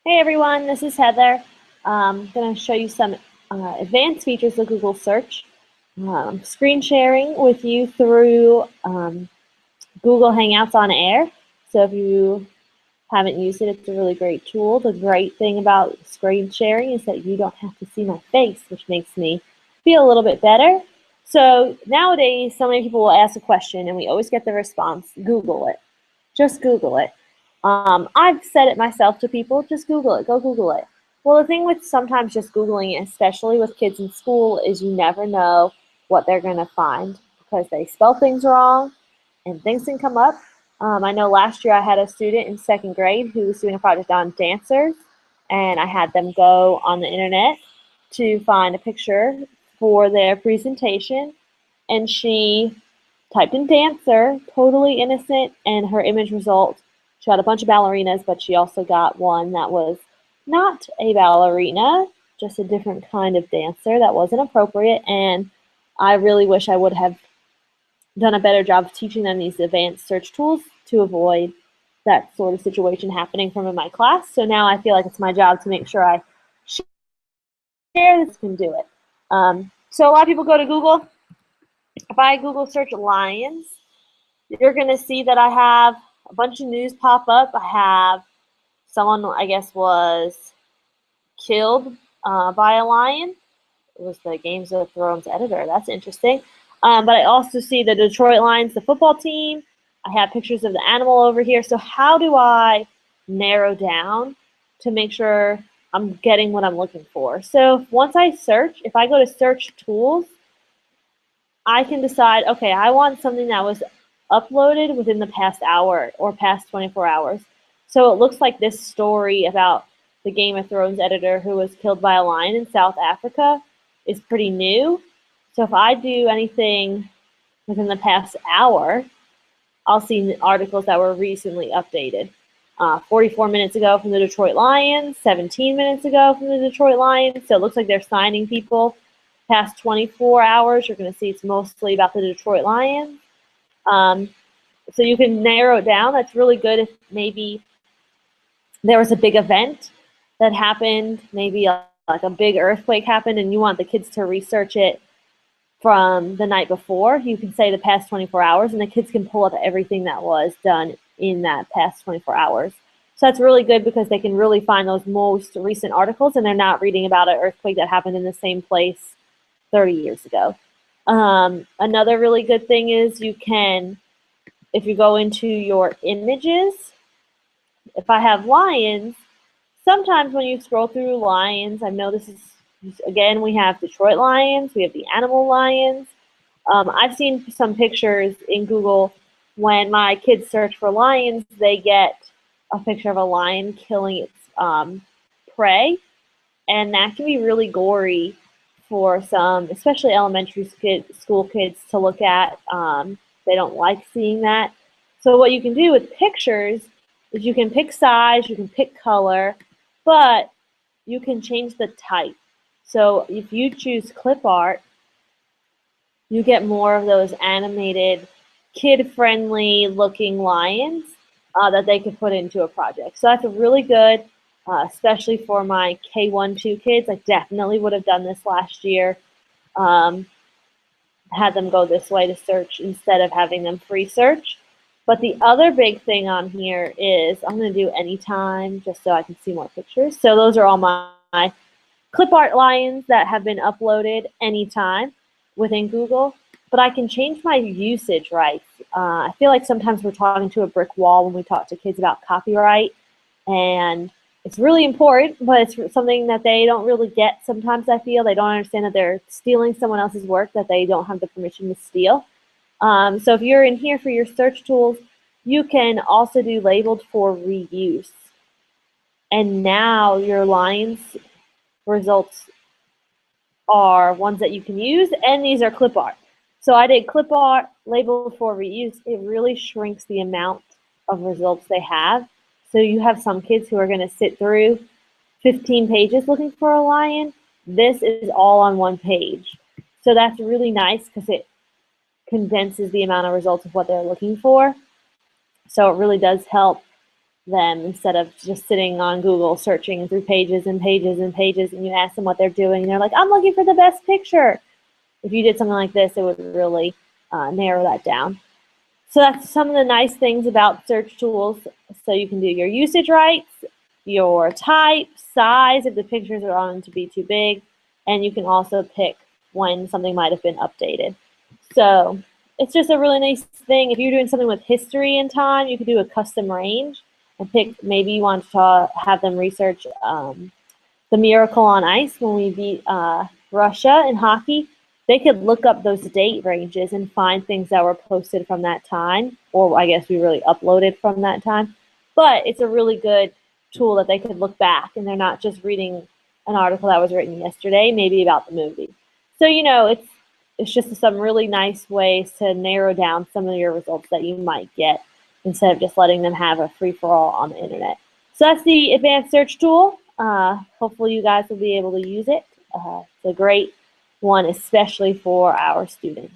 Hey everyone, this is Heather. I'm going to show you some advanced features of Google Search. Screen sharing with you through Google Hangouts on Air. So if you haven't used it, it's a really great tool. The great thing about screen sharing is that you don't have to see my face, which makes me feel a little bit better. So nowadays, so many people will ask a question and we always get the response, Google it. Just Google it. I've said it myself to people, just Google it, go Google it. Well, the thing with sometimes just Googling it, especially with kids in school, is you never know what they're going to find because they spell things wrong and things can come up. I know last year I had a student in second grade who was doing a project on dancers, and I had them go on the internet to find a picture for their presentation, and she typed in dancer, totally innocent, and her image result, she had a bunch of ballerinas, but she also got one that was not a ballerina, just a different kind of dancer that wasn't appropriate, and I really wish I would have done a better job of teaching them these advanced search tools to avoid that sort of situation happening from in my class. So now I feel like it's my job to make sure I share this can do it. So a lot of people go to Google. If I Google search lions, you're going to see that I have a bunch of news pop up. I have someone, I guess, was killed by a lion. It was the Games of Thrones editor. That's interesting. But I also see the Detroit Lions, the football team. I have pictures of the animal over here. So how do I narrow down to make sure I'm getting what I'm looking for? So once I search, if I go to search tools, I can decide, okay, I want something that was uploaded within the past hour or past 24 hours. So it looks like this story about the Game of Thrones editor who was killed by a lion in South Africa is pretty new. So if I do anything within the past hour, I'll see articles that were recently updated. 44 minutes ago from the Detroit Lions, 17 minutes ago from the Detroit Lions. So it looks like they're signing people. Past 24 hours, you're going to see it's mostly about the Detroit Lions. So you can narrow it down. That's really good if maybe there was a big event that happened, maybe like a big earthquake happened, and you want the kids to research it from the night before. You can say the past 24 hours, and the kids can pull up everything that was done in that past 24 hours. So that's really good because they can really find those most recent articles, and they're not reading about an earthquake that happened in the same place 30 years ago. Another really good thing is you can, if you go into your images, if I have lions, sometimes when you scroll through lions, I know this is, again, we have Detroit Lions, we have the animal lions. I've seen some pictures in Google when my kids search for lions, they get a picture of a lion killing its prey, and that can be really gory for some, especially elementary school kids to look at. They don't like seeing that. So what you can do with pictures is you can pick size, you can pick color, but you can change the type. So if you choose clip art, you get more of those animated, kid-friendly looking lions that they could put into a project. So that's really good, especially for my K1-2 kids. I definitely would have done this last year, had them go this way to search instead of having them free search. But the other big thing on here is I'm going to do anytime just so I can see more pictures. So those are all my clip art lions that have been uploaded anytime within Google, but I can change my usage rights. I feel like sometimes we're talking to a brick wall when we talk to kids about copyright, and it's really important, but it's something that they don't really get sometimes. I feel they don't understand that they're stealing someone else's work that they don't have the permission to steal. So if you're in here for your search tools, you can also do labeled for reuse. And now your lines results are ones that you can use, and these are clip art. So I did clip art labeled for reuse. It really shrinks the amount of results they have. So you have some kids who are going to sit through 15 pages looking for a lion. This is all on one page. So that's really nice because it condenses the amount of results of what they're looking for. So it really does help them instead of just sitting on Google searching through pages and pages and pages, and you ask them what they're doing, and they're like, I'm looking for the best picture. If you did something like this, it would really narrow that down. So that's some of the nice things about search tools. So you can do your usage rights, your type, size, if the pictures are on to be too big, and you can also pick when something might have been updated. So it's just a really nice thing. If you're doing something with history and time, you could do a custom range and pick, maybe you want to have them research the Miracle on Ice when we beat Russia in hockey. They could look up those date ranges and find things that were posted from that time, or I guess we really uploaded from that time. But it's a really good tool that they could look back, and they're not just reading an article that was written yesterday, maybe about the movie. So, you know, it's just some really nice ways to narrow down some of your results that you might get instead of just letting them have a free-for-all on the internet. So that's the advanced search tool. Hopefully you guys will be able to use it. It's a great one, especially for our students.